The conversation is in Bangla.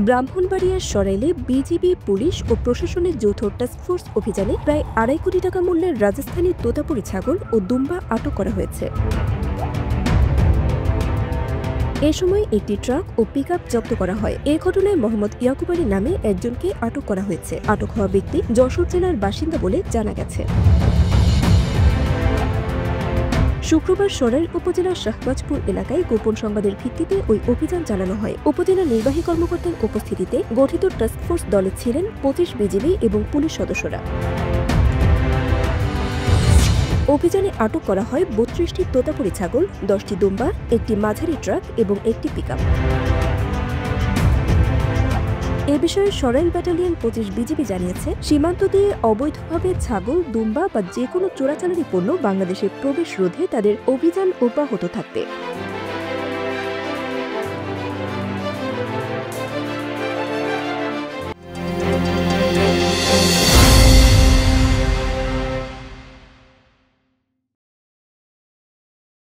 ব্রাহ্মণবাড়িয়ার সরাইলে বিজিবি, পুলিশ ও প্রশাসনের যৌথ টাস্কফোর্স অভিযানে প্রায় 2.5 কোটি টাকা মূল্যের রাজস্থানী তোতাপুরি ছাগল ও দুম্বা আটক করা হয়েছে। এ সময় একটি ট্রাক ও পিকআপ জব্দ করা হয়। এ ঘটনায় মোহাম্মদ ইয়াকুব আলী নামে একজনকে আটক করা হয়েছে। আটক হওয়া ব্যক্তি যশোর জেলার বাসিন্দা বলে জানা গেছে। শুক্রবার সরাইল উপজেলার শাহবাজপুর এলাকায় গোপন সংবাদের ভিত্তিতে ওই অভিযান চালানো হয়। উপজেলা নির্বাহী কর্মকর্তার উপস্থিতিতে গঠিত টাস্কফোর্স দলে ছিলেন 25 বিজিবি এবং পুলিশ সদস্যরা। অভিযানে আটক করা হয় 32টি তোতাপুরি ছাগল, 10টি দুম্বা, একটি মাঝারি ট্রাক এবং একটি পিকআপ। এ বিষয়ে সরাইল ব্যাটালিয়ন 25 বিজিবি জানিয়েছে, সীমান্ত দিয়ে অবৈধভাবে ছাগল, দুম্বা বা যে কোনো চোরাচালানি পণ্য বাংলাদেশে প্রবেশ রোধে তাদের অভিযান অব্যাহত থাকবে।